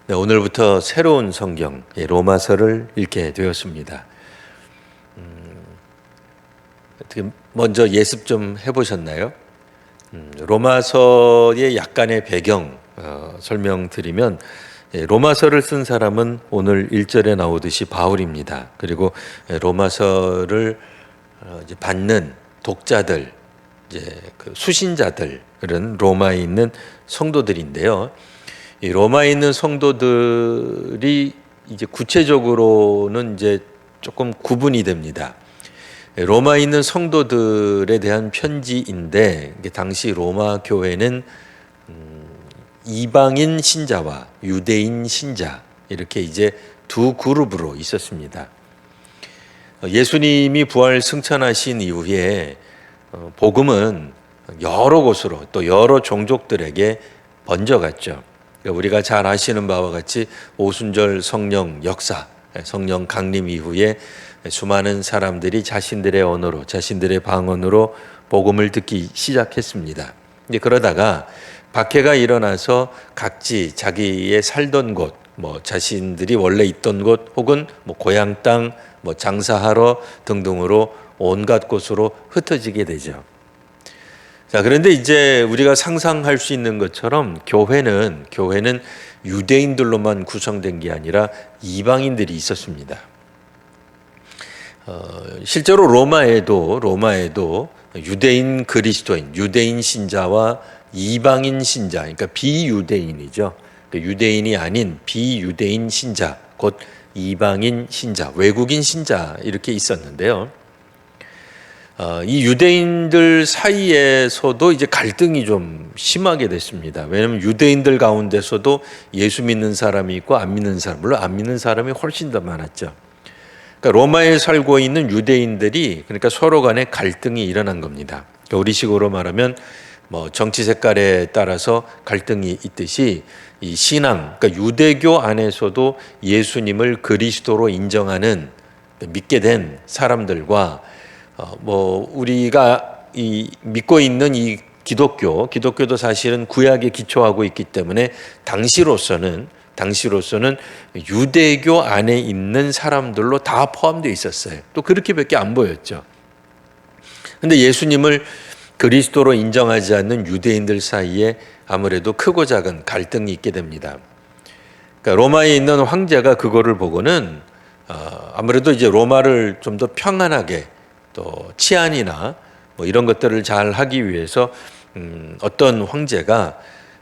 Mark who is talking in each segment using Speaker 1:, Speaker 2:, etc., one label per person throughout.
Speaker 1: 네, 오늘부터 새로운 성경 로마서를 읽게 되었습니다. 어떻게 먼저 예습 좀 해보셨나요? 로마서의 약간의 배경 설명드리면 로마서를 쓴 사람은 오늘 1절에 나오듯이 바울입니다. 그리고 로마서를 이제 받는 독자들, 이제 그 수신자들은 로마에 있는 성도들인데요. 이 로마에 있는 성도들이 이제 구체적으로는 이제 조금 구분이 됩니다. 로마에 있는 성도들에 대한 편지인데 당시 로마 교회는 이방인 신자와 유대인 신자 이렇게 이제 두 그룹으로 있었습니다. 예수님이 부활 승천하신 이후에 복음은 여러 곳으로 또 여러 종족들에게 번져갔죠. 우리가 잘 아시는 바와 같이 오순절 성령 역사, 성령 강림 이후에 수많은 사람들이 자신들의 언어로, 자신들의 방언으로 복음을 듣기 시작했습니다. 그러다가 박해가 일어나서 각지 자기의 살던 곳, 자신들이 원래 있던 곳, 혹은 고향 땅, 장사하러 등등으로 온갖 곳으로 흩어지게 되죠. 자, 그런데 이제 우리가 상상할 수 있는 것처럼 교회는 유대인들로만 구성된 게 아니라 이방인들이 있었습니다. 실제로 로마에도 유대인 그리스도인, 유대인 신자와 이방인 신자, 그러니까 비유대인이죠. 유대인이 아닌 비유대인 신자, 곧 이방인 신자, 외국인 신자 이렇게 있었는데요. 이 유대인들 사이에서도 이제 갈등이 좀 심하게 됐습니다. 왜냐하면 유대인들 가운데서도 예수 믿는 사람이 있고 안 믿는 사람, 물론 안 믿는 사람이 훨씬 더 많았죠. 그러니까 로마에 살고 있는 유대인들이 그러니까 서로 간에 갈등이 일어난 겁니다. 그러니까 우리식으로 말하면 정치 색깔에 따라서 갈등이 있듯이 이 신앙, 그러니까 유대교 안에서도 예수님을 그리스도로 인정하는 믿게 된 사람들과 우리가 믿고 있는 이 기독교도 사실은 구약에 기초하고 있기 때문에 당시로서는 유대교 안에 있는 사람들로 다 포함되어 있었어요. 또 그렇게밖에 안 보였죠. 근데 예수님을 그리스도로 인정하지 않는 유대인들 사이에 아무래도 크고 작은 갈등이 있게 됩니다. 그러니까 로마에 있는 황제가 그거를 보고는 아무래도 이제 로마를 좀 더 평안하게 또 치안이나 이런 것들을 잘 하기 위해서 어떤 황제가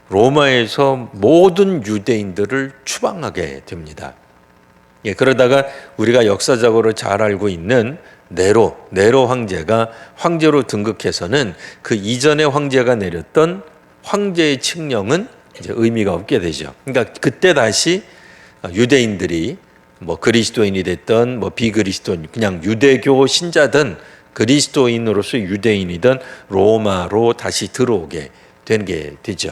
Speaker 1: 로마에서 모든 유대인들을 추방하게 됩니다. 그러다가 우리가 역사적으로 잘 알고 있는 네로 황제가 황제로 등극해서는 그 이전의 황제가 내렸던 황제의 칙령은 이제 의미가 없게 되죠. 그러니까 그때 다시 유대인들이 그리스도인이 됐던 비그리스도인, 그냥 유대교 신자든 그리스도인으로서 유대인이든 로마로 다시 들어오게 된 게 되죠.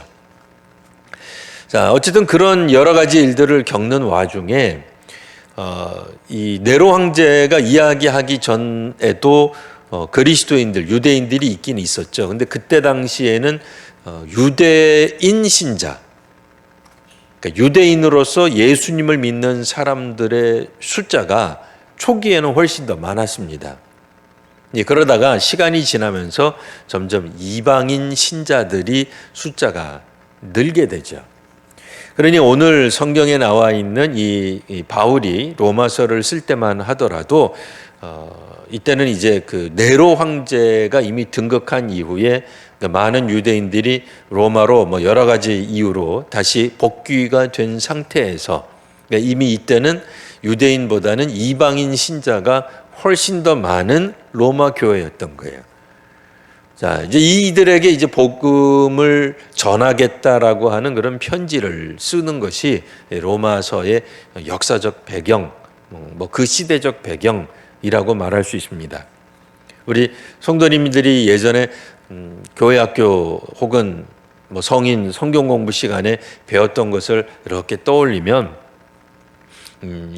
Speaker 1: 자, 어쨌든 그런 여러 가지 일들을 겪는 와중에 이 네로 황제가 이야기하기 전에도 그리스도인들, 유대인들이 있긴 있었죠. 근데 그때 당시에는 유대인 신자, 그러니까 유대인으로서 예수님을 믿는 사람들의 숫자가 초기에는 훨씬 더 많았습니다. 그러다가 시간이 지나면서 점점 이방인 신자들이 숫자가 늘게 되죠. 그러니 오늘 성경에 나와 있는 이 바울이 로마서를 쓸 때만 하더라도 이때는 이제 그 네로 황제가 이미 등극한 이후에 많은 유대인들이 로마로 여러 가지 이유로 다시 복귀가 된 상태에서 이미 이때는 유대인보다는 이방인 신자가 훨씬 더 많은 로마 교회였던 거예요. 자, 이제 이들에게 이제 복음을 전하겠다라고 하는 그런 편지를 쓰는 것이 로마서의 역사적 배경, 그 시대적 배경이라고 말할 수 있습니다. 우리 성도님들이 예전에 교회 학교 혹은 성인 성경 공부 시간에 배웠던 것을 이렇게 떠올리면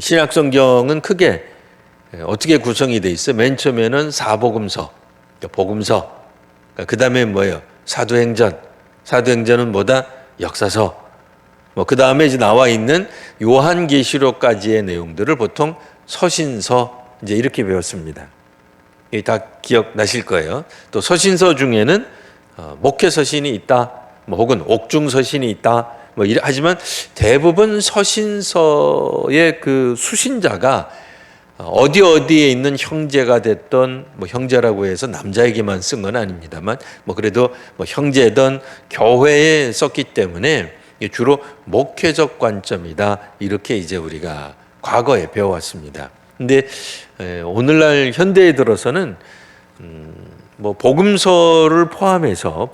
Speaker 1: 신약 성경은 크게 어떻게 구성이 돼 있어요? 맨 처음에는 사복음서, 복음서. 그 다음에 뭐예요? 사도행전. 사도행전은 뭐다? 역사서. 뭐 그 다음에 이제 나와 있는 요한계시록까지의 내용들을 보통 서신서 이제 이렇게 배웠습니다. 이 다 기억나실 거예요. 또 서신서 중에는 목회 서신이 있다, 뭐 혹은 옥중 서신이 있다. 뭐 하지만 대부분 서신서의 그 수신자가 어디에 있는 형제가 됐던, 뭐 형제라고 해서 남자에게만 쓴 건 아닙니다만 뭐 그래도 뭐 형제든 교회에 썼기 때문에 주로 목회적 관점이다, 이렇게 이제 우리가 과거에 배워왔습니다. 근데 오늘날 현대에 들어서는 뭐 복음서를 포함해서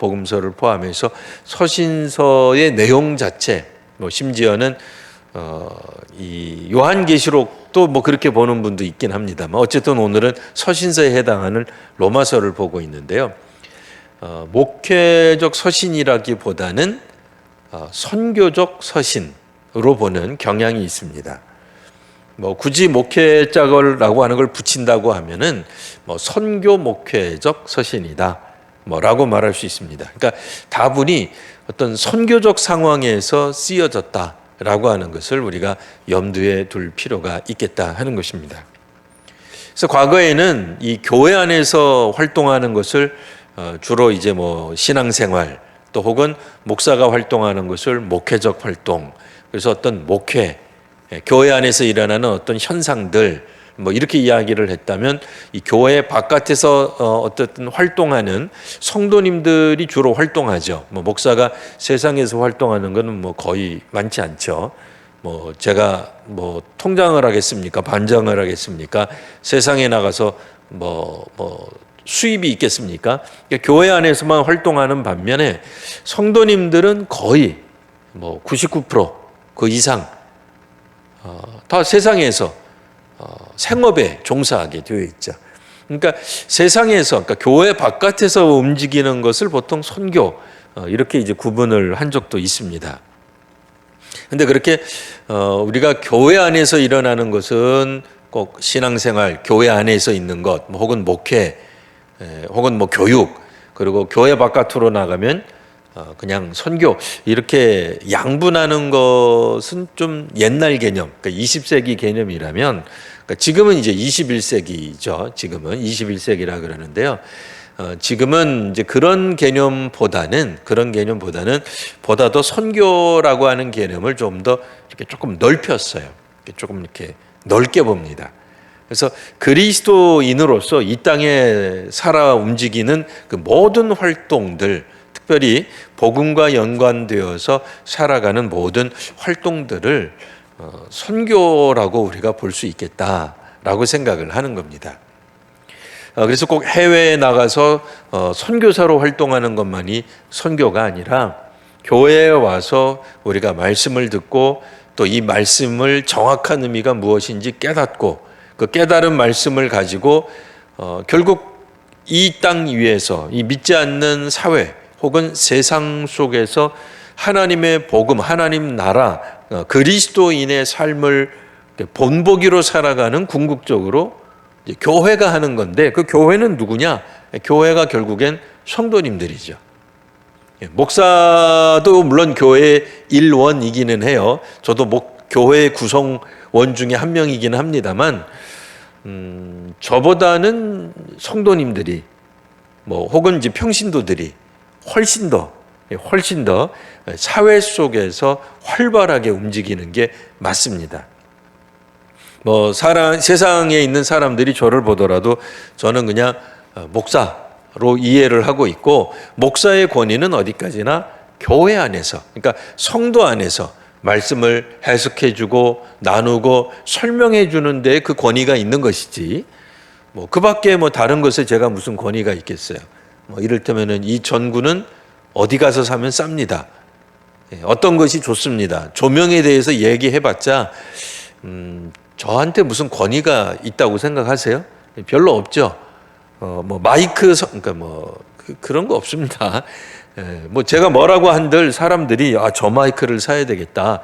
Speaker 1: 서신서의 내용 자체, 뭐 심지어는 이 요한계시록도 뭐 그렇게 보는 분도 있긴 합니다만 어쨌든 오늘은 서신서에 해당하는 로마서를 보고 있는데요. 목회적 서신이라기보다는 선교적 서신으로 보는 경향이 있습니다. 뭐 굳이 목회자라고 하는 걸 붙인다고 하면은 뭐 선교 목회적 서신이다, 뭐라고 말할 수 있습니다. 그러니까 다분히 어떤 선교적 상황에서 쓰여졌다라고 하는 것을 우리가 염두에 둘 필요가 있겠다 하는 것입니다. 그래서 과거에는 이 교회 안에서 활동하는 것을 주로 이제 뭐 신앙생활, 또 혹은 목사가 활동하는 것을 목회적 활동, 그래서 어떤 목회, 교회 안에서 일어나는 어떤 현상들, 뭐 이렇게 이야기를 했다면 이 교회 바깥에서 어쨌든 활동하는 성도님들이 주로 활동하죠. 뭐 목사가 세상에서 활동하는 것은 뭐 거의 많지 않죠. 뭐 제가 뭐 통장을 하겠습니까? 반장을 하겠습니까? 세상에 나가서 뭐 수입이 있겠습니까? 그러니까 교회 안에서만 활동하는 반면에 성도님들은 거의 뭐 99% 그 이상 다 세상에서 생업에 종사하게 되어 있죠. 그러니까 세상에서, 그러니까 교회 바깥에서 움직이는 것을 보통 선교, 이렇게 이제 구분을 한 적도 있습니다. 근데 그렇게 우리가 교회 안에서 일어나는 것은 꼭 신앙생활, 교회 안에서 있는 것, 혹은 목회, 혹은 뭐 교육, 그리고 교회 바깥으로 나가면 그냥 선교, 이렇게 양분하는 것은 좀 옛날 개념, 그러니까 20세기 개념이라면, 그러니까 지금은 이제 21세기죠. 지금은 21세기라 그러는데요. 지금은 이제 그런 개념보다는 보다 더 선교라고 하는 개념을 좀 더 이렇게 조금 넓혔어요. 조금 이렇게 넓게 봅니다. 그래서 그리스도인으로서 이 땅에 살아 움직이는 그 모든 활동들, 특별히 복음과 연관되어서 살아가는 모든 활동들을 선교라고 우리가 볼 수 있겠다라고 생각을 하는 겁니다. 그래서 꼭 해외에 나가서 선교사로 활동하는 것만이 선교가 아니라 교회에 와서 우리가 말씀을 듣고 또 이 말씀을 정확한 의미가 무엇인지 깨닫고 그 깨달은 말씀을 가지고 결국 이 땅 위에서 이 믿지 않는 사회 혹은 세상 속에서 하나님의 복음, 하나님 나라, 그리스도인의 삶을 본보기로 살아가는 궁극적으로 교회가 하는 건데, 그 교회는 누구냐? 교회가 결국엔 성도님들이죠. 목사도 물론 교회의 일원이기는 해요. 저도 교회 구성원 중에 한 명이긴 합니다만, 저보다는 성도님들이 혹은 이제 평신도들이 훨씬 더 사회 속에서 활발하게 움직이는 게 맞습니다. 세상에 있는 사람들이 저를 보더라도 저는 그냥 목사로 이해를 하고 있고, 목사의 권위는 어디까지나 교회 안에서, 그러니까 성도 안에서 말씀을 해석해주고 나누고 설명해주는 데 그 권위가 있는 것이지, 그 밖에 다른 것에 제가 무슨 권위가 있겠어요. 이를테면은 이 전구는 어디 가서 사면 쌉니다. 어떤 것이 좋습니다. 조명에 대해서 얘기해봤자 저한테 무슨 권위가 있다고 생각하세요? 별로 없죠. 마이크, 그러니까 그런 거 없습니다. 제가 뭐라고 한들 사람들이 저 마이크를 사야 되겠다.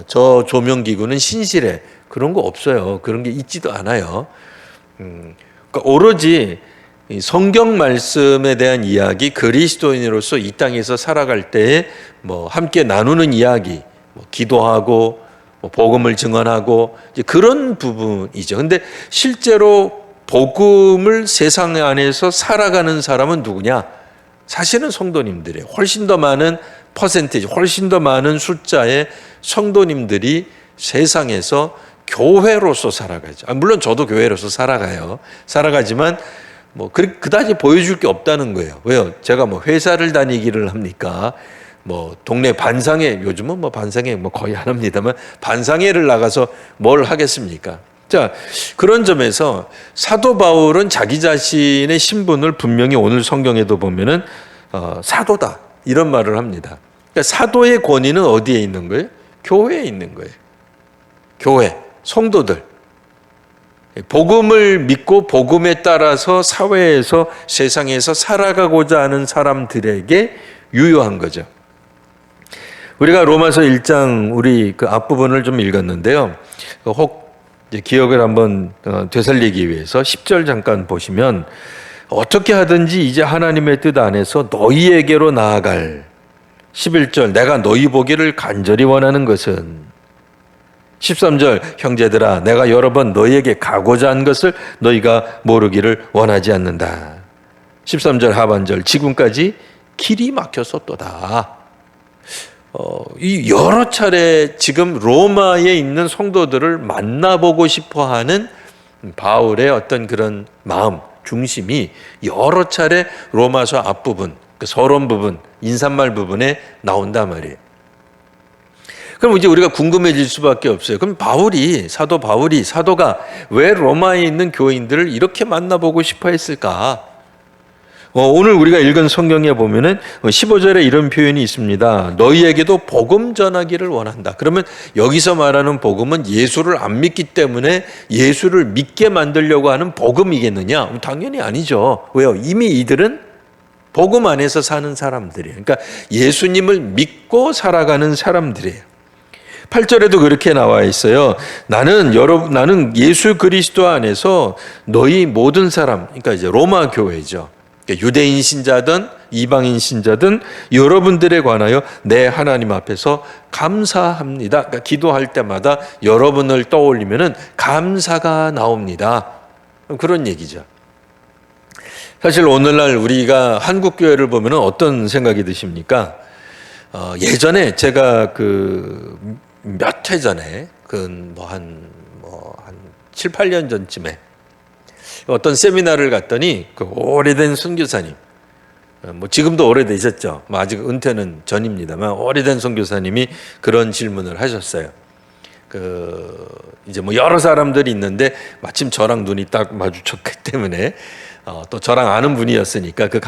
Speaker 1: 저 조명기구는 신실해. 그런 거 없어요. 그런 게 있지도 않아요. 그러니까 오로지 성경 말씀에 대한 이야기, 그리스도인으로서 이 땅에서 살아갈 때에 함께 나누는 이야기, 뭐 기도하고 뭐 복음을 증언하고 이제 그런 부분이죠. 근데 실제로 복음을 세상 안에서 살아가는 사람은 누구냐? 사실은 성도님들이에요. 훨씬 더 많은 퍼센테이지, 훨씬 더 많은 숫자의 성도님들이 세상에서 교회로서 살아가죠. 물론 저도 교회로서 살아가요. 살아가지만 뭐 그다지 보여줄 게 없다는 거예요. 왜요? 제가 뭐 회사를 다니기를 합니까? 뭐 동네 반상회, 요즘은 뭐 반상회 뭐 거의 안 합니다만 반상회를 나가서 뭘 하겠습니까? 자, 그런 점에서 사도 바울은 자기 자신의 신분을 분명히 오늘 성경에도 보면은 사도다 이런 말을 합니다. 그러니까 사도의 권위는 어디에 있는 거예요? 교회에 있는 거예요. 교회, 성도들. 복음을 믿고 복음에 따라서 사회에서 세상에서 살아가고자 하는 사람들에게 유효한 거죠. 우리가 로마서 1장 우리 그 앞부분을 좀 읽었는데요. 혹 기억을 한번 되살리기 위해서 10절 잠깐 보시면 어떻게 하든지 이제 하나님의 뜻 안에서 너희에게로 나아갈 11절 내가 너희 보기를 간절히 원하는 것은 13절 형제들아 내가 여러 번 너희에게 가고자 한 것을 너희가 모르기를 원하지 않는다. 13절 하반절 지금까지 길이 막혔었도다. 이 여러 차례 지금 로마에 있는 성도들을 만나보고 싶어하는 바울의 어떤 그런 마음 중심이 여러 차례 로마서 앞부분, 그 서론 부분, 인사말 부분에 나온단 말이에요. 그럼 이제 우리가 궁금해질 수밖에 없어요. 그럼 사도 바울이 사도가 왜 로마에 있는 교인들을 이렇게 만나보고 싶어 했을까? 오늘 우리가 읽은 성경에 보면은 15절에 이런 표현이 있습니다. 너희에게도 복음 전하기를 원한다. 그러면 여기서 말하는 복음은 예수를 안 믿기 때문에 예수를 믿게 만들려고 하는 복음이겠느냐? 당연히 아니죠. 왜요? 이미 이들은 복음 안에서 사는 사람들이에요. 그러니까 예수님을 믿고 살아가는 사람들이에요. 8절에도 그렇게 나와 있어요. 나는 예수 그리스도 안에서 너희 모든 사람, 그러니까 이제 로마 교회죠. 유대인 신자든 이방인 신자든 여러분들에 관하여 내 하나님 앞에서 감사합니다. 그러니까 기도할 때마다 여러분을 떠올리면은 감사가 나옵니다. 그런 얘기죠. 사실 오늘날 우리가 한국 교회를 보면은 어떤 생각이 드십니까? 예전에 제가 몇 해 전에 한 7, 8년 전쯤에 어떤 세미나를 갔더니 그 오래된 선교사님, 뭐 지금도 오래되셨죠. 뭐 아직 은퇴는 전입니다만 오래된 선교사님이 그런 질문을 하셨어요. 이제 뭐 여러 사람들이 있는데 마침 저랑 눈이 딱 마주쳤기 때문에 또 저랑 아는 분이었으니까 그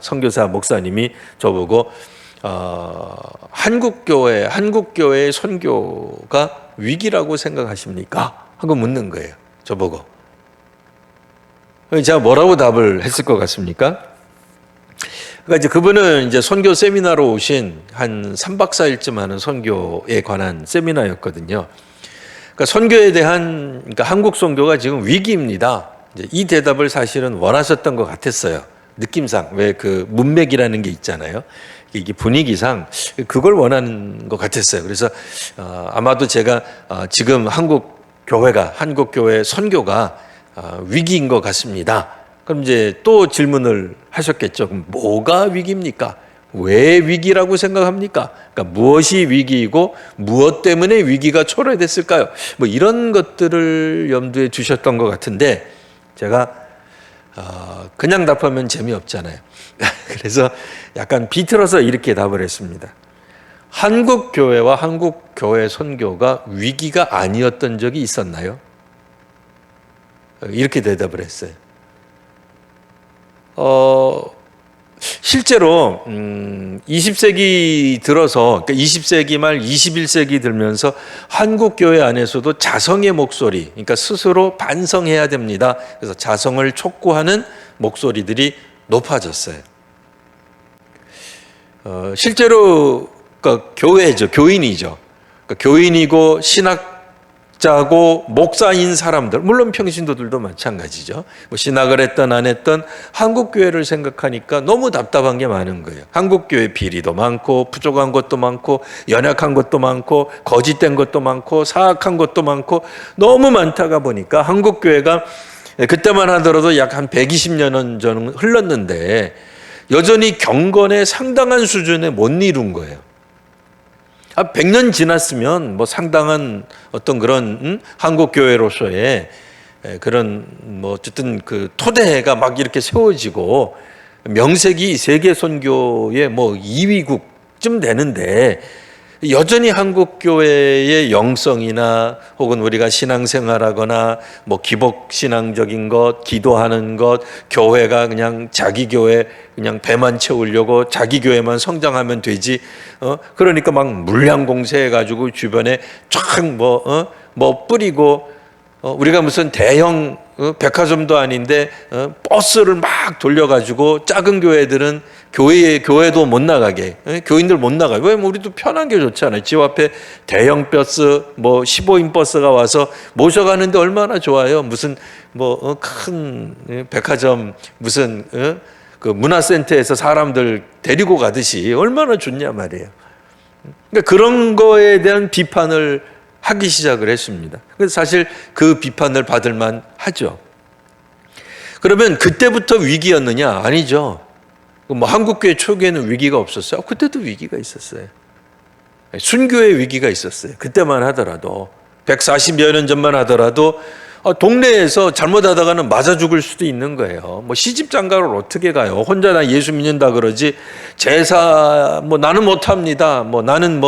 Speaker 1: 선교사 목사님이 저보고 한국 교회의 선교가 위기라고 생각하십니까? 하고 묻는 거예요. 저보고. 제가 뭐라고 답을 했을 것 같습니까? 그러니까 이제 그분은 이제 선교 세미나로 오신 한 3박 4일쯤 하는 선교에 관한 세미나였거든요. 그러니까 선교에 대한, 그러니까 한국 선교가 지금 위기입니다. 이제 이 대답을 사실은 원하셨던 것 같았어요. 느낌상. 왜 그 문맥이라는 게 있잖아요. 이게 분위기상 그걸 원하는 것 같았어요. 그래서 아마도 제가 지금 한국 교회 선교가 위기인 것 같습니다. 그럼 이제 또 질문을 하셨겠죠. 그럼 뭐가 위기입니까? 왜 위기라고 생각합니까? 그러니까 무엇이 위기이고 무엇 때문에 위기가 초래됐을까요? 뭐 이런 것들을 염두에 두셨던 것 같은데 제가 그냥 답하면 재미없잖아요. 그래서 약간 비틀어서 이렇게 답을 했습니다. 한국 교회와 한국 교회 선교가 위기가 아니었던 적이 있었나요? 이렇게 대답을 했어요. 실제로 20세기 들어서, 그러니까 20세기 말 21세기 들면서 한국 교회 안에서도 자성의 목소리, 그러니까 스스로 반성해야 됩니다. 그래서 자성을 촉구하는 목소리들이 높아졌어요. 실제로 그러니까 교회죠, 교인이죠. 그러니까 교인이고 자고 목사인 사람들, 물론 평신도들도 마찬가지죠. 뭐 신학을 했던 안 했던 한국 교회를 생각하니까 너무 답답한 게 많은 거예요. 한국 교회 비리도 많고 부족한 것도 많고 연약한 것도 많고 거짓된 것도 많고 사악한 것도 많고 너무 많다가 보니까 한국 교회가 그때만 하더라도 약 한 120년 전 흘렀는데 여전히 경건의 상당한 수준에 못 이룬 거예요. 100년 지났으면 뭐 상당한 어떤 그런 한국 교회로서의 그런 뭐 어쨌든 그 토대가 이렇게 세워지고 명색이 세계 선교의 뭐 2위국쯤 되는데 여전히 한국 교회의 영성이나 혹은 우리가 신앙생활하거나 뭐 기복신앙적인 것, 기도하는 것, 교회가 그냥 자기 교회 그냥 배만 채우려고 자기 교회만 성장하면 되지. 그러니까 물량 공세해 가지고 주변에 쫙 뭐 뿌리고 우리가 무슨 대형 백화점도 아닌데 버스를 막 돌려가지고 작은 교회들은 교회도 못 나가게, 교인들 못 나가게. 왜? 우리도 편한 게 좋잖아요. 집 앞에 대형 버스, 뭐 15인 버스가 와서 모셔가는데 얼마나 좋아요. 무슨 큰 백화점 무슨 그 문화센터에서 사람들 데리고 가듯이 얼마나 좋냐 말이에요. 그러니까 그런 거에 대한 비판을 하기 시작을 했습니다. 그래서 사실 그 비판을 받을 만 하죠. 그러면 그때부터 위기였느냐? 아니죠. 뭐 한국교회 초기에는 위기가 없었어요. 그때도 위기가 있었어요. 순교의 위기가 있었어요. 그때만 하더라도 140여 년 전만 하더라도 동네에서 잘못하다가는 맞아 죽을 수도 있는 거예요. 뭐 시집 장가를 어떻게 가요? 혼자 나 예수 믿는다 그러지 제사 뭐 나는 못합니다. 뭐 나는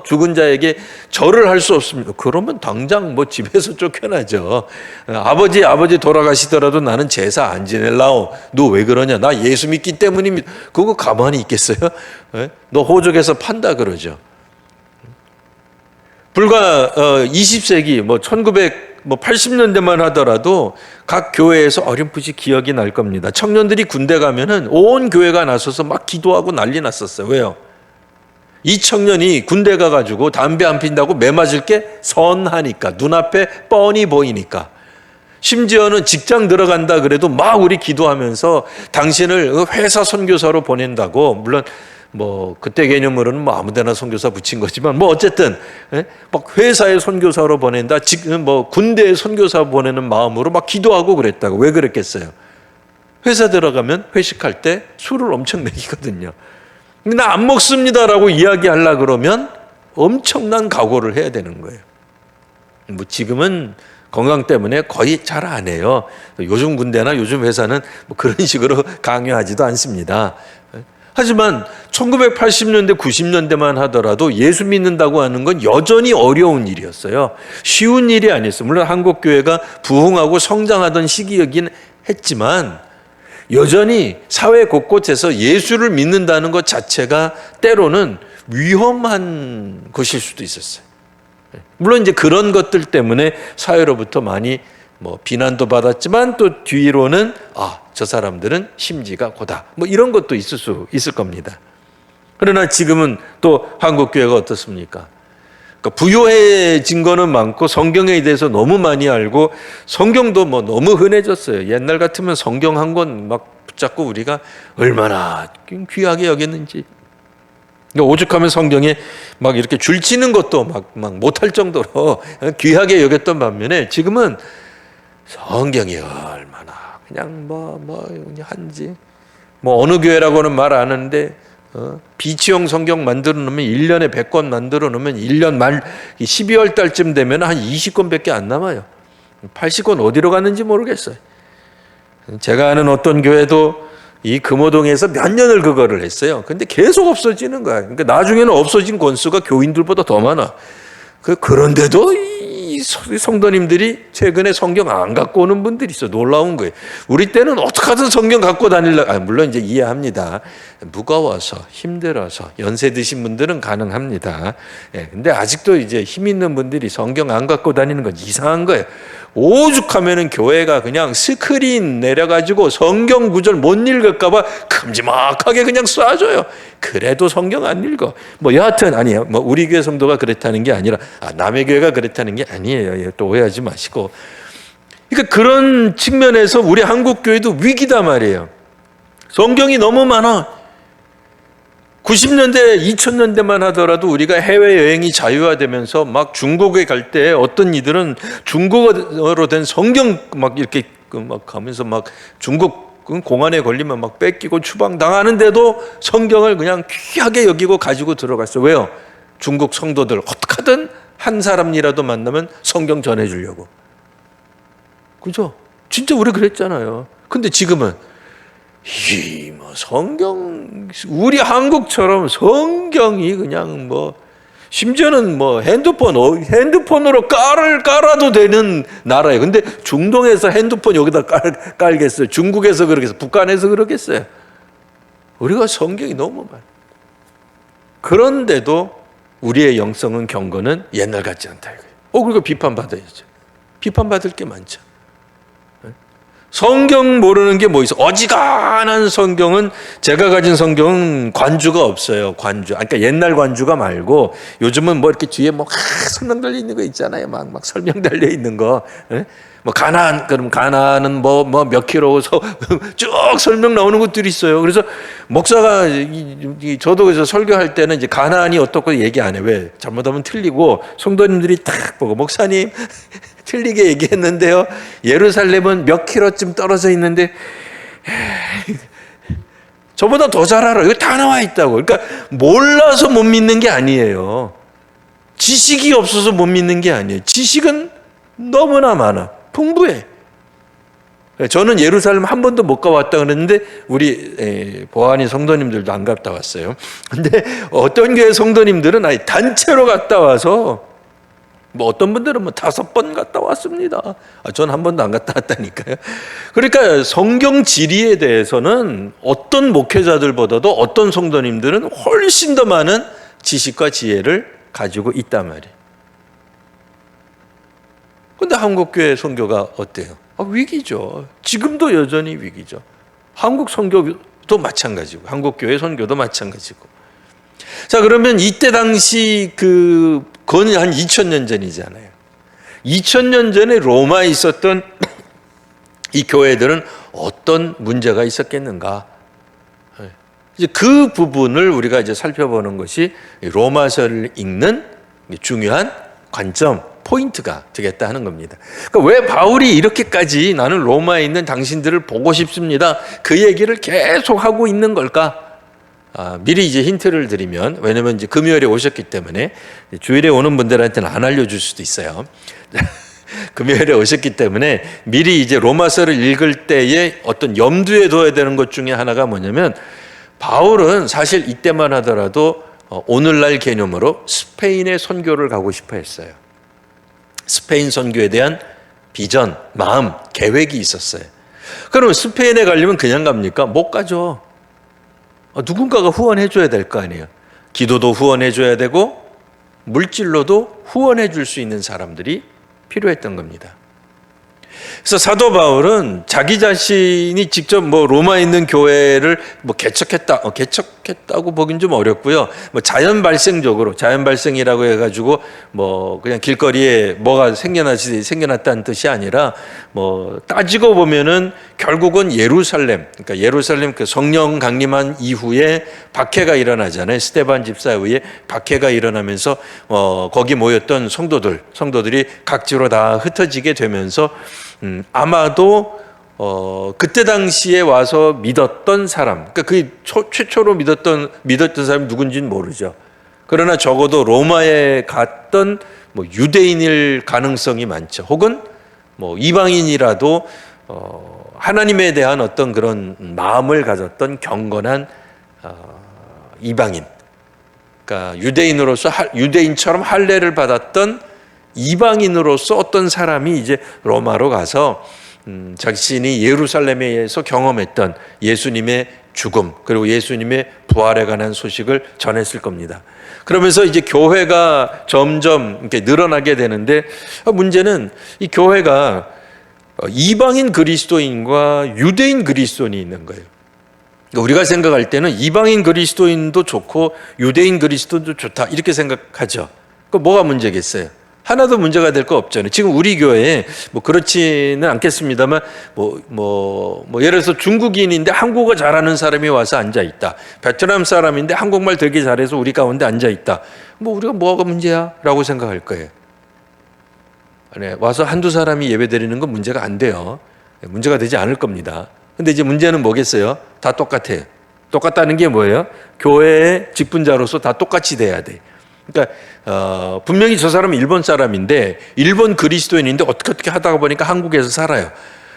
Speaker 1: 죽은 자에게 절을 할 수 없습니다. 그러면 당장 뭐 집에서 쫓겨나죠. 아버지 돌아가시더라도 나는 제사 안 지낼라오. 너 왜 그러냐? 나 예수 믿기 때문입니다. 그거 가만히 있겠어요? 너 호적에서 판다 그러죠. 불과 20세기 1980년대만 하더라도 각 교회에서 어렴풋이 기억이 날 겁니다. 청년들이 군대 가면은 온 교회가 나서서 막 기도하고 난리 났었어요. 왜요? 이 청년이 군대 가가지고 담배 안 핀다고 매 맞을 게 선하니까, 눈앞에 뻔히 보이니까. 심지어는 직장 들어간다 그래도 막 우리 기도하면서 당신을 회사 선교사로 보낸다고, 물론 그때 개념으로는 아무데나 선교사 붙인 거지만 어쨌든 막 회사에 선교사로 보낸다, 지금 군대에 선교사 보내는 마음으로 막 기도하고 그랬다고. 왜 그랬겠어요? 회사 들어가면 회식할 때 술을 엄청 먹이거든요. 나 안 먹습니다라고 이야기하려고 그러면 엄청난 각오를 해야 되는 거예요. 지금은 건강 때문에 거의 잘 안 해요. 요즘 군대나 요즘 회사는 그런 식으로 강요하지도 않습니다. 하지만 1980년대, 90년대만 하더라도 예수 믿는다고 하는 건 여전히 어려운 일이었어요. 쉬운 일이 아니었어요. 물론 한국 교회가 부흥하고 성장하던 시기이긴 했지만 여전히 사회 곳곳에서 예수를 믿는다는 것 자체가 때로는 위험한 것일 수도 있었어요. 물론 이제 그런 것들 때문에 사회로부터 많이 비난도 받았지만 또 뒤로는 저 사람들은 심지가 고다. 이런 것도 있을 겁니다. 그러나 지금은 또 한국 교회가 어떻습니까? 그러니까 부유해진 거는 많고 성경에 대해서 너무 많이 알고 성경도 너무 흔해졌어요. 옛날 같으면 성경 한 권 막 붙잡고 우리가 얼마나 귀하게 여겼는지. 그러니까 오죽하면 성경에 막 이렇게 줄치는 것도 막 못할 정도로 귀하게 여겼던 반면에 지금은 성경이 얼마나 그냥 한지 어느 교회라고는 말 안 하는데 비치용 성경 만들어 놓으면 1년에 100권 만들어 놓으면 1년 말 12월 달쯤 되면 한 20권밖에 안 남아요. 80권 어디로 갔는지 모르겠어요. 제가 아는 어떤 교회도 이 금호동에서 몇 년을 그거를 했어요. 근데 계속 없어지는 거야. 그러니까 나중에는 없어진 권수가 교인들보다 더 많아. 그런데도 이 성도님들이 최근에 성경 안 갖고 오는 분들이 있어. 놀라운 거예요. 우리 때는 어떻게 하든 성경 갖고 다니려고. 물론 이제 이해합니다. 무거워서, 힘들어서, 연세 드신 분들은 가능합니다. 근데 아직도 이제 힘 있는 분들이 성경 안 갖고 다니는 건 이상한 거예요. 오죽하면은 교회가 그냥 스크린 내려가지고 성경 구절 못 읽을까봐 큼지막하게 그냥 쏴줘요. 그래도 성경 안 읽어. 뭐 여하튼 아니에요. 뭐 우리 교회 성도가 그랬다는 게 아니라 남의 교회가 그랬다는 게 아니에요. 또 오해하지 마시고. 그러니까 그런 측면에서 우리 한국 교회도 위기다 말이에요. 성경이 너무 많아. 90년대, 2000년대만 하더라도 우리가 해외여행이 자유화되면서 막 중국에 갈 때 어떤 이들은 중국어로 된 성경 막 이렇게 막 가면서 막 중국 공안에 걸리면 막 뺏기고 추방당하는데도 성경을 그냥 귀하게 여기고 가지고 들어갔어요. 왜요? 중국 성도들 어떻게든 한 사람이라도 만나면 성경 전해주려고. 그죠? 진짜 우리 그랬잖아요. 근데 지금은 뭐 성경, 우리 한국처럼 성경이 그냥 뭐 심지어는 뭐 핸드폰으로 깔아도 되는 나라예요. 근데 중동에서 핸드폰 여기다 깔겠어요? 중국에서 그러겠어요? 북한에서 그러겠어요? 우리가 성경이 너무 많아요. 그런데도 우리의 영성은 경건은 옛날 같지 않다 이거예요. 그리고 비판받아야죠. 비판받을 게 많죠. 성경 모르는 게 뭐 있어? 어지간한 성경은, 제가 가진 성경은 관주가 없어요. 관주. 그러니까 옛날 관주가 말고 요즘은 뭐 이렇게 뒤에 뭐 설명 달려 있는 거 있잖아요. 막 설명 달려 있는 거. 뭐 가나안, 그럼 가나안은 뭐 몇 킬로서 쭉 설명 나오는 것들이 있어요. 그래서 목사가 저도 그래서 설교할 때는 이제 가나안이 어떻고 얘기 안 해. 왜? 잘못하면 틀리고 성도님들이 딱 보고 목사님 틀리게 얘기했는데요. 예루살렘은 몇 킬로쯤 떨어져 있는데 저보다 더 잘 알아. 이거 다 나와 있다고. 그러니까 몰라서 못 믿는 게 아니에요. 지식이 없어서 못 믿는 게 아니에요. 지식은 너무나 많아. 풍부해. 저는 예루살렘 한 번도 못 가봤다 그랬는데 우리 보아하니 성도님들도 안 갔다 왔어요. 근데 어떤 교회 성도님들은 아예 단체로 갔다 와서 뭐 어떤 분들은 뭐 5번 갔다 왔습니다. 저는 한 번도 안 갔다 왔다니까요. 그러니까 성경 지리에 대해서는 어떤 목회자들보다도 어떤 성도님들은 훨씬 더 많은 지식과 지혜를 가지고 있단 말이에요. 근데 한국교회 선교가 어때요? 위기죠. 지금도 여전히 위기죠. 한국 선교도 마찬가지고 한국교회 선교도 마찬가지고. 자, 그러면 이때 당시 그건 한 2000년 전이잖아요. 2000년 전에 로마에 있었던 이 교회들은 어떤 문제가 있었겠는가? 이제 그 부분을 우리가 이제 살펴보는 것이 로마서를 읽는 중요한 관점, 포인트가 되겠다 하는 겁니다. 그러니까 왜 바울이 이렇게까지 나는 로마에 있는 당신들을 보고 싶습니다, 그 얘기를 계속 하고 있는 걸까? 미리 이제 힌트를 드리면, 왜냐면 이제 금요일에 오셨기 때문에 주일에 오는 분들한테는 안 알려줄 수도 있어요. 금요일에 오셨기 때문에 미리 이제 로마서를 읽을 때에 어떤 염두에 둬야 되는 것 중에 하나가 뭐냐면, 바울은 사실 이때만 하더라도 오늘날 개념으로 스페인에 선교를 가고 싶어 했어요. 스페인 선교에 대한 비전, 마음, 계획이 있었어요. 그럼 스페인에 가려면 그냥 갑니까? 못 가죠. 누군가가 후원해 줘야 될 거 아니에요. 기도도 후원해 줘야 되고 물질로도 후원해 줄 수 있는 사람들이 필요했던 겁니다. 그래서 사도 바울은 자기 자신이 직접 뭐 로마에 있는 교회를 뭐 개척했다고 보긴 좀 어렵고요. 뭐 자연 발생이라고 해가지고 뭐 그냥 길거리에 뭐가 생겨났다는 뜻이 아니라, 뭐 따지고 보면은 결국은 그러니까 예루살렘 그 성령 강림한 이후에 박해가 일어나잖아요. 스데반 집사 후에 박해가 일어나면서 거기 모였던 성도들이 각지로 다 흩어지게 되면서 아마도 그때 당시에 와서 믿었던 사람, 그러니까 그 최초로 믿었던 사람이 누군지는 모르죠. 그러나 적어도 로마에 갔던 뭐 유대인일 가능성이 많죠. 혹은 뭐 이방인이라도 하나님에 대한 어떤 그런 마음을 가졌던 경건한 이방인, 그러니까 유대인처럼 할례를 받았던 이방인으로서 어떤 사람이 이제 로마로 가서 자신이 예루살렘에서 경험했던 예수님의 죽음, 그리고 예수님의 부활에 관한 소식을 전했을 겁니다. 그러면서 이제 교회가 점점 이렇게 늘어나게 되는데, 문제는 이 교회가 이방인 그리스도인과 유대인 그리스도인이 있는 거예요. 우리가 생각할 때는 이방인 그리스도인도 좋고 유대인 그리스도인도 좋다 이렇게 생각하죠. 그 뭐가 문제겠어요? 하나도 문제가 될 거 없잖아요. 지금 우리 교회에 뭐 그렇지는 않겠습니다만 예를 들어서 중국인인데 한국어 잘하는 사람이 와서 앉아 있다. 베트남 사람인데 한국말 되게 잘해서 우리 가운데 앉아 있다. 우리가 뭐가 문제야?라고 생각할 거예요. 네, 와서 한두 사람이 예배 드리는 건 문제가 안 돼요. 문제가 되지 않을 겁니다. 근데 이제 문제는 뭐겠어요? 다 똑같아요. 똑같다는 게 뭐예요? 교회의 직분자로서 다 똑같이 돼야 돼. 그러니까 분명히 저 사람은 일본 사람인데 일본 그리스도인인데 어떻게 하다가 보니까 한국에서 살아요.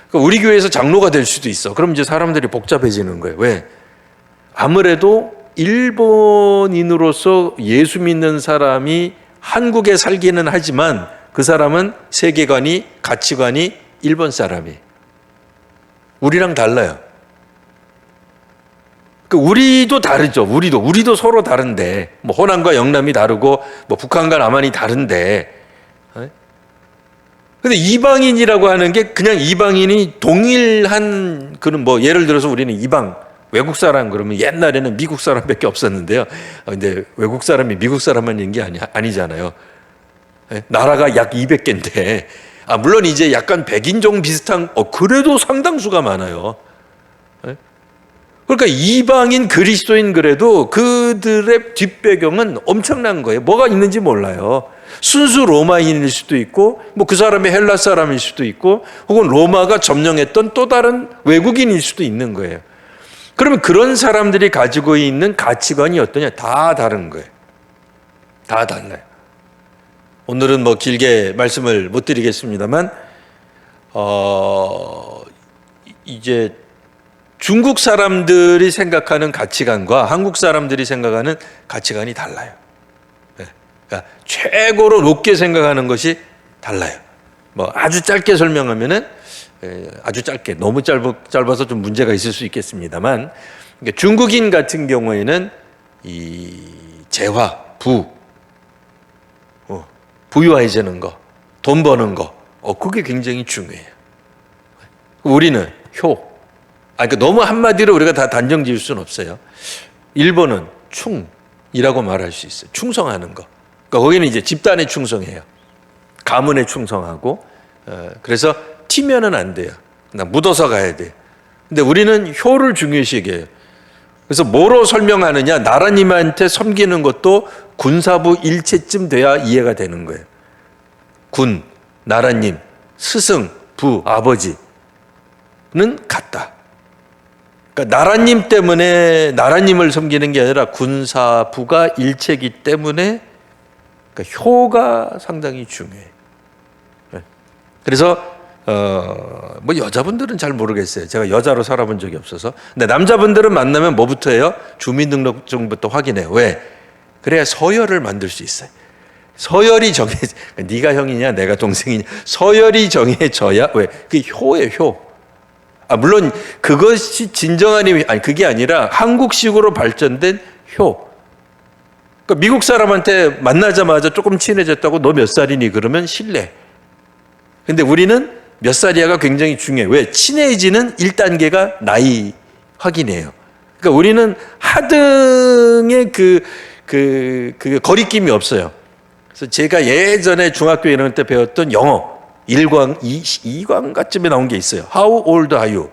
Speaker 1: 그러니까 우리 교회에서 장로가 될 수도 있어. 그럼 이제 사람들이 복잡해지는 거예요. 왜? 아무래도 일본인으로서 예수 믿는 사람이 한국에 살기는 하지만 그 사람은 세계관이 가치관이 일본 사람이에요. 우리랑 달라요. 우리도 다르죠. 우리도 서로 다른데, 호남과 영남이 다르고, 북한과 남한이 다른데, 근데 이방인이라고 하는 게 그냥 이방인이 동일한, 예를 들어서 우리는 이방, 외국 사람 그러면 옛날에는 미국 사람밖에 없었는데요. 근데 외국 사람이 미국 사람만 있는 게 아니잖아요. 나라가 약 200개인데, 물론 이제 약간 백인종 비슷한, 그래도 상당수가 많아요. 그러니까 이방인 그리스도인 그래도 그들의 뒷배경은 엄청난 거예요. 뭐가 있는지 몰라요. 순수 로마인일 수도 있고, 그 사람이 헬라 사람일 수도 있고, 혹은 로마가 점령했던 또 다른 외국인일 수도 있는 거예요. 그러면 그런 사람들이 가지고 있는 가치관이 어떠냐? 다 다른 거예요. 다 달라요. 오늘은 길게 말씀을 못 드리겠습니다만, 이제 중국 사람들이 생각하는 가치관과 한국 사람들이 생각하는 가치관이 달라요. 그러니까 최고로 높게 생각하는 것이 달라요. 아주 짧게 설명하면은 아주 짧게, 너무 짧아서 좀 문제가 있을 수 있겠습니다만, 그러니까 중국인 같은 경우에는 이 재화, 부유해지는 거, 돈 버는 거, 그게 굉장히 중요해요. 우리는 그러니까 너무 한마디로 우리가 다 단정 지을 수는 없어요. 일본은 충이라고 말할 수 있어요. 충성하는 거. 그러니까 거기는 이제 집단에 충성해요. 가문에 충성하고, 그래서 튀면은 안 돼요. 묻어서 가야 돼요. 근데 우리는 효를 중요시 여겨요. 그래서 뭐로 설명하느냐? 나라님한테 섬기는 것도 군사부 일체쯤 돼야 이해가 되는 거예요. 군, 나라님, 스승, 부, 아버지는 같다. 그러니까 나라님 때문에 나라님을 섬기는 게 아니라 군사부가 일체이기 때문에, 그러니까 효가 상당히 중요해요. 그래서 여자분들은 잘 모르겠어요. 제가 여자로 살아본 적이 없어서. 근데 남자분들은 만나면 뭐부터 해요? 주민등록증부터 확인해요. 왜? 그래야 서열을 만들 수 있어요. 서열이 네가 형이냐 내가 동생이냐, 서열이 정해져야. 왜? 그게 효예요. 효. 물론 그것이 진정한 의미, 그게 아니라 한국식으로 발전된 효. 그러니까 미국 사람한테 만나자마자 조금 친해졌다고 너 몇 살이니? 그러면 신뢰. 근데 우리는 몇 살이야가 굉장히 중요해요. 왜? 친해지는 1단계가 나이 확인이에요. 그러니까 우리는 하등의 그 거리낌이 없어요. 그래서 제가 예전에 중학교 이런 때 배웠던 영어 1강, 2강까쯤에 나온 게 있어요. How old are you?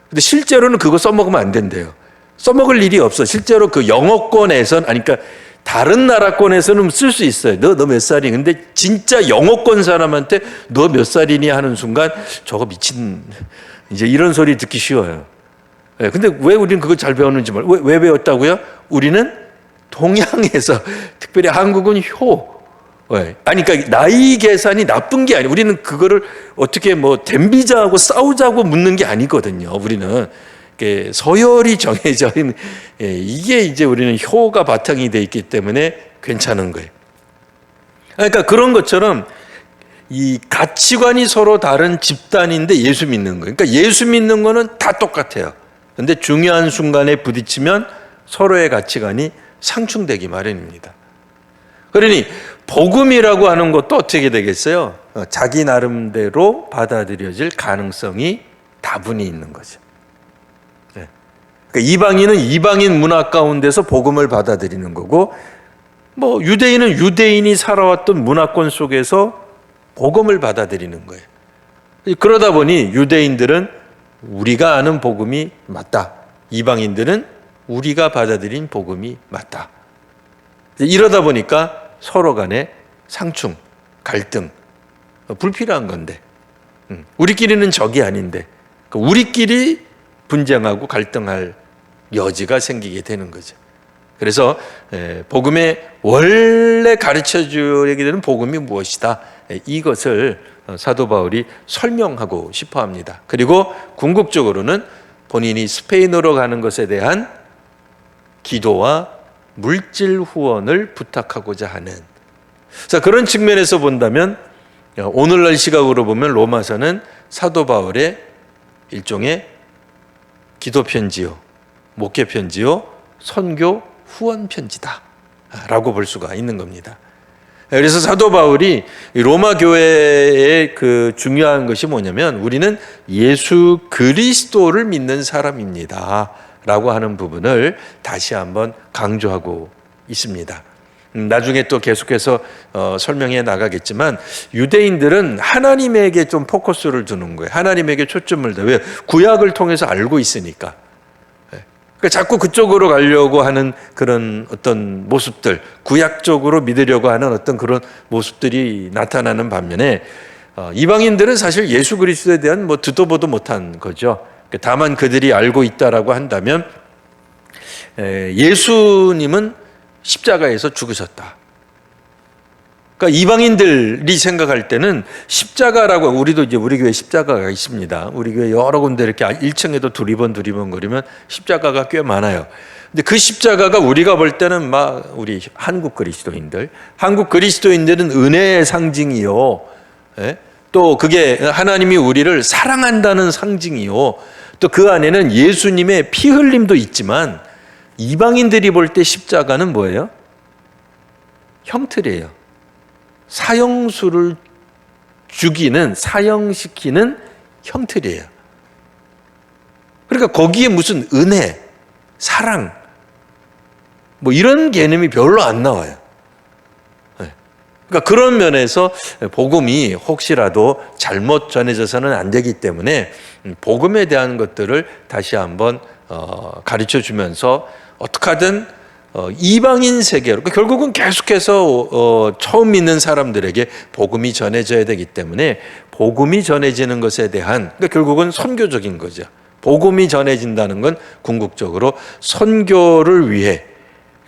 Speaker 1: 근데 실제로는 그거 써먹으면 안 된대요. 써먹을 일이 없어. 실제로 그 영어권에선, 그러니까 다른 나라권에서는 쓸 수 있어요. 너 몇 살이? 근데 진짜 영어권 사람한테 너 몇 살이니 하는 순간 저거 미친, 이제 이런 소리 듣기 쉬워요. 근데 왜 우리는 그걸 잘 배웠는지 몰라요. 왜 배웠다고요? 우리는 동양에서, 특별히 한국은 효. 그러니까 나이 계산이 나쁜 게 아니에요. 우리는 그거를 어떻게 댐비자하고 싸우자고 묻는 게 아니거든요. 우리는 서열이 정해져 있는, 이게 이제 우리는 효가 바탕이 돼 있기 때문에 괜찮은 거예요. 그러니까 그런 것처럼 이 가치관이 서로 다른 집단인데 예수 믿는 거예요. 그러니까 예수 믿는 거는 다 똑같아요. 근데 중요한 순간에 부딪히면 서로의 가치관이 상충되기 마련입니다. 그러니 복음이라고 하는 것도 어떻게 되겠어요? 자기 나름대로 받아들여질 가능성이 다분히 있는 거죠. 그러니까 이방인은 이방인 문화 가운데서 복음을 받아들이는 거고, 뭐 유대인은 유대인이 살아왔던 문화권 속에서 복음을 받아들이는 거예요. 그러다 보니 유대인들은 우리가 아는 복음이 맞다. 이방인들은 우리가 받아들인 복음이 맞다. 이러다 보니까 서로 간에 상충, 갈등, 불필요한 건데, 우리끼리는 적이 아닌데 우리끼리 분쟁하고 갈등할 여지가 생기게 되는 거죠. 그래서 복음의 원래 가르쳐줘야 되는 복음이 무엇이다, 이것을 사도 바울이 설명하고 싶어 합니다. 그리고 궁극적으로는 본인이 스페인으로 가는 것에 대한 기도와 물질 후원을 부탁하고자 하는, 자, 그런 측면에서 본다면 오늘날 시각으로 보면 로마서는 사도 바울의 일종의 기도 편지요, 목회 편지요, 선교 후원 편지다 라고 볼 수가 있는 겁니다. 그래서 사도 바울이 로마 교회의 그 중요한 것이 뭐냐면, 우리는 예수 그리스도를 믿는 사람입니다 라고 하는 부분을 다시 한번 강조하고 있습니다. 나중에 또 계속해서 설명해 나가겠지만, 유대인들은 하나님에게 좀 포커스를 두는 거예요. 하나님에게 초점을 둬요. 왜? 구약을 통해서 알고 있으니까. 그러니까 자꾸 그쪽으로 가려고 하는 그런 어떤 모습들, 구약적으로 믿으려고 하는 어떤 그런 모습들이 나타나는 반면에, 이방인들은 사실 예수 그리스도에 대한 뭐 듣도 보도 못한 거죠. 다만 그들이 알고 있다라고 한다면, 예수님은 십자가에서 죽으셨다. 그러니까 이방인들이 생각할 때는 십자가라고, 우리도 이제 우리 교회 십자가가 있습니다. 우리 교회 여러 군데 이렇게 1층에도 두리번 거리면 십자가가 꽤 많아요. 근데 그 십자가가 우리가 볼 때는 막 우리 한국 그리스도인들은 은혜의 상징이요. 또 그게 하나님이 우리를 사랑한다는 상징이요. 또 그 안에는 예수님의 피 흘림도 있지만, 이방인들이 볼 때 십자가는 뭐예요? 형틀이에요. 사형수를 죽이는, 사형시키는 형틀이에요. 그러니까 거기에 무슨 은혜, 사랑, 뭐 이런 개념이 별로 안 나와요. 그러니까 그런 면에서 복음이 혹시라도 잘못 전해져서는 안 되기 때문에 복음에 대한 것들을 다시 한번 가르쳐 주면서 어떻게 하든 이방인 세계로, 그러니까 결국은 계속해서 처음 믿는 사람들에게 복음이 전해져야 되기 때문에, 복음이 전해지는 것에 대한, 그러니까 결국은 선교적인 거죠. 복음이 전해진다는 건 궁극적으로 선교를 위해,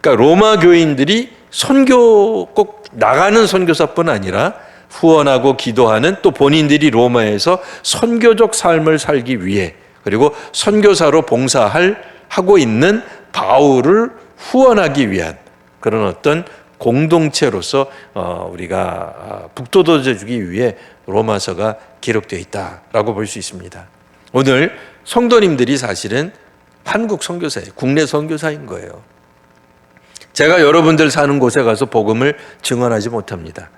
Speaker 1: 그러니까 로마 교인들이 선교, 꼭 나가는 선교사뿐 아니라 후원하고 기도하는, 또 본인들이 로마에서 선교적 삶을 살기 위해, 그리고 선교사로 봉사하고 있는 바울을 후원하기 위한 그런 어떤 공동체로서 우리가 북돋워져 주기 위해 로마서가 기록되어 있다라고 볼 수 있습니다. 오늘 성도님들이 사실은 한국 선교사예요. 국내 선교사인 거예요. 제가 여러분들 사는 곳에 가서 복음을 증언하지 못합니다.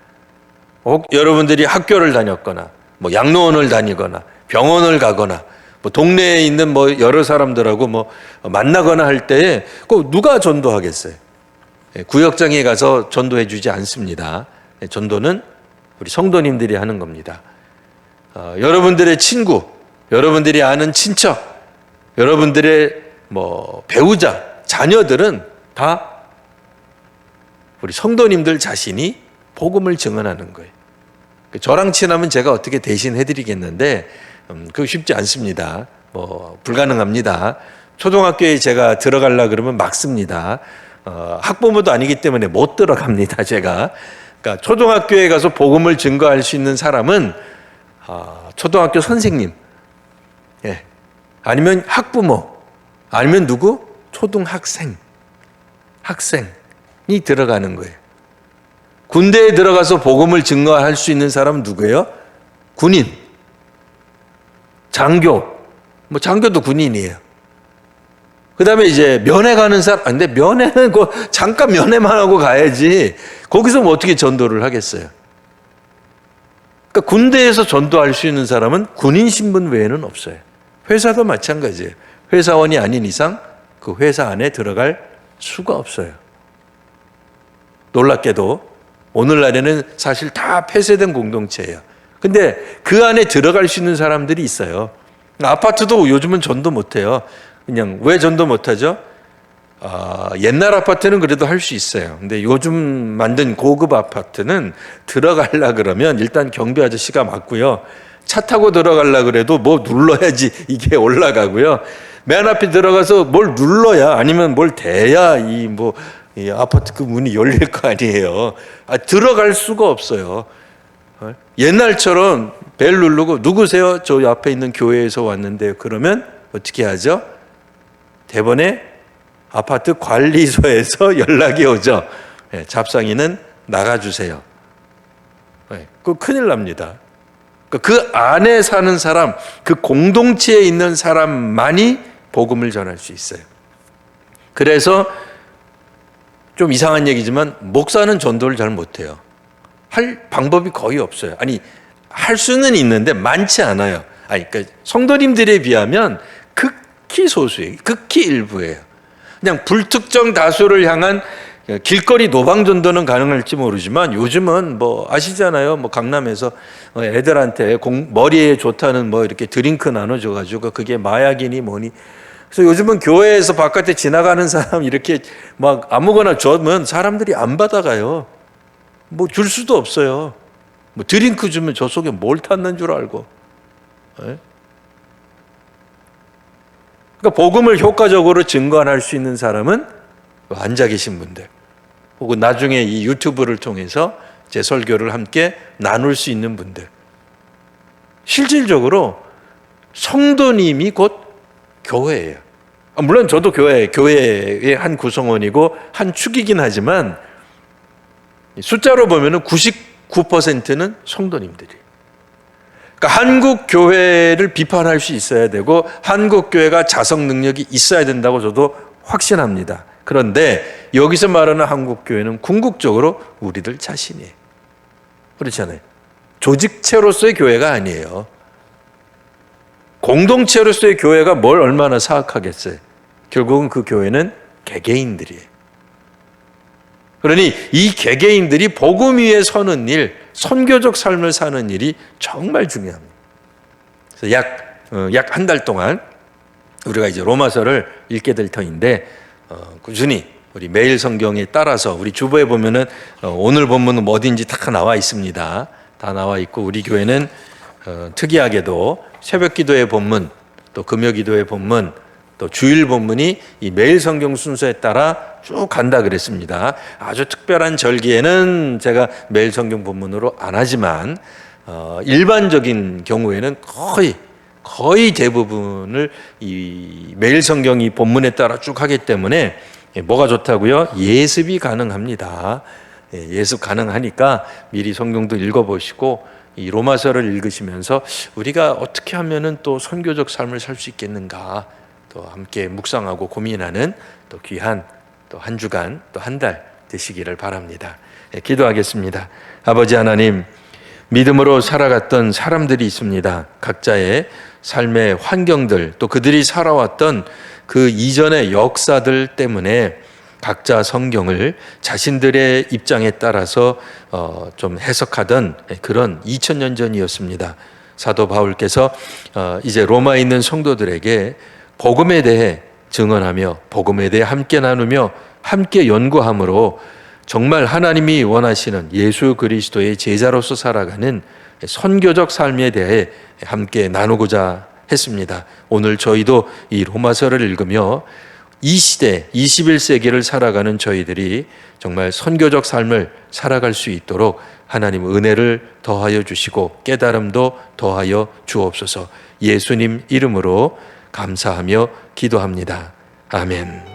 Speaker 1: 혹 여러분들이 학교를 다녔거나, 뭐 양로원을 다니거나, 병원을 가거나, 뭐 동네에 있는 뭐 여러 사람들하고 뭐 만나거나 할 때에 꼭 누가 전도하겠어요? 구역장에 가서 전도해 주지 않습니다. 전도는 우리 성도님들이 하는 겁니다. 여러분들의 친구, 여러분들이 아는 친척, 여러분들의 뭐 배우자, 자녀들은 다 우리 성도님들 자신이 복음을 증언하는 거예요. 저랑 친하면 제가 어떻게 대신 해드리겠는데, 그거 쉽지 않습니다. 뭐 불가능합니다. 초등학교에 제가 들어가려 그러면 막습니다. 학부모도 아니기 때문에 못 들어갑니다. 제가. 그러니까 초등학교에 가서 복음을 증거할 수 있는 사람은 초등학교 선생님, 아니면 학부모, 아니면 누구? 초등학생, 학생이 들어가는 거예요. 군대에 들어가서 복음을 증거할 수 있는 사람은 누구예요? 군인, 장교, 뭐 장교도 군인이에요. 그다음에 이제 면회 가는 사람, 근데 면회는 잠깐 면회만 하고 가야지. 거기서 뭐 어떻게 전도를 하겠어요? 그러니까 군대에서 전도할 수 있는 사람은 군인 신분 외에는 없어요. 회사도 마찬가지예요. 회사원이 아닌 이상 그 회사 안에 들어갈 수가 없어요. 놀랍게도 오늘날에는 사실 다 폐쇄된 공동체예요. 근데 그 안에 들어갈 수 있는 사람들이 있어요. 아파트도 요즘은 전도 못해요. 그냥 왜 전도 못하죠? 옛날 아파트는 그래도 할 수 있어요. 근데 요즘 만든 고급 아파트는 들어가려 그러면 일단 경비 아저씨가 맞고요. 차 타고 들어가려 그래도 뭐 눌러야지 이게 올라가고요. 맨 앞에 들어가서 뭘 눌러야 아니면 뭘 대야 이 아파트 그 문이 열릴 거 아니에요. 들어갈 수가 없어요. 옛날처럼 벨 누르고 누구세요? 저 앞에 있는 교회에서 왔는데 그러면 어떻게 하죠? 대번에 아파트 관리소에서 연락이 오죠. 잡상인은 나가주세요. 그거 큰일 납니다. 그 안에 사는 사람, 그 공동체에 있는 사람만이 복음을 전할 수 있어요. 그래서 좀 이상한 얘기지만 목사는 전도를 잘 못해요. 할 방법이 거의 없어요. 아니, 할 수는 있는데 많지 않아요. 그러니까 성도님들에 비하면 극히 소수예요. 극히 일부예요. 그냥 불특정 다수를 향한 길거리 노방 전도는 가능할지 모르지만 요즘은 뭐 아시잖아요. 뭐 강남에서 애들한테 머리에 좋다는 뭐 이렇게 드링크 나눠줘가지고 그게 마약이니 뭐니. 그래서 요즘은 교회에서 바깥에 지나가는 사람 이렇게 막 아무거나 주면 사람들이 안 받아가요. 뭐 줄 수도 없어요. 뭐 드링크 주면 저 속에 뭘 탔는 줄 알고. 그러니까 복음을 효과적으로 증거할 수 있는 사람은 앉아 계신 분들, 혹은 나중에 이 유튜브를 통해서 제 설교를 함께 나눌 수 있는 분들. 실질적으로 성도님이 곧 교회예요. 물론 저도 교회의 한 구성원이고 한 축이긴 하지만 숫자로 보면 99%는 성도님들이에요. 그러니까 한국 교회를 비판할 수 있어야 되고 한국 교회가 자성 능력이 있어야 된다고 저도 확신합니다. 그런데 여기서 말하는 한국 교회는 궁극적으로 우리들 자신이에요. 그렇잖아요. 조직체로서의 교회가 아니에요. 공동체로서의 교회가 뭘 얼마나 사악하겠어요. 결국은 그 교회는 개개인들이에요. 그러니 이 개개인들이 복음 위에 서는 일, 선교적 삶을 사는 일이 정말 중요합니다. 그래서 약 한 달 동안 우리가 이제 로마서를 읽게 될 터인데 꾸준히 우리 매일 성경에 따라서 우리 주보에 보면은 오늘 본문은 어딘지 다 나와 있습니다. 다 나와 있고 우리 교회는 특이하게도 새벽 기도의 본문, 또 금요 기도의 본문, 또 주일 본문이 이 매일 성경 순서에 따라 쭉 간다 그랬습니다. 아주 특별한 절기에는 제가 매일 성경 본문으로 안 하지만 일반적인 경우에는 거의 대부분을 이 매일 성경이 본문에 따라 쭉 하기 때문에 뭐가 좋다고요? 예습이 가능합니다. 예습 가능하니까 미리 성경도 읽어보시고 이 로마서를 읽으시면서 우리가 어떻게 하면은 또 선교적 삶을 살 수 있겠는가 또 함께 묵상하고 고민하는 또 귀한 또 한 주간 또 한 달 되시기를 바랍니다. 기도하겠습니다. 아버지 하나님, 믿음으로 살아갔던 사람들이 있습니다. 각자의 삶의 환경들 또 그들이 살아왔던 그 이전의 역사들 때문에 각자 성경을 자신들의 입장에 따라서 좀 해석하던 그런 2000년 전이었습니다. 사도 바울께서 이제 로마에 있는 성도들에게 복음에 대해 증언하며 복음에 대해 함께 나누며 함께 연구함으로 정말 하나님이 원하시는 예수 그리스도의 제자로서 살아가는 선교적 삶에 대해 함께 나누고자 했습니다. 오늘 저희도 이 로마서를 읽으며 이 시대 21세기를 살아가는 저희들이 정말 선교적 삶을 살아갈 수 있도록 하나님 은혜를 더하여 주시고 깨달음도 더하여 주옵소서. 예수님 이름으로 감사하며 기도합니다. 아멘.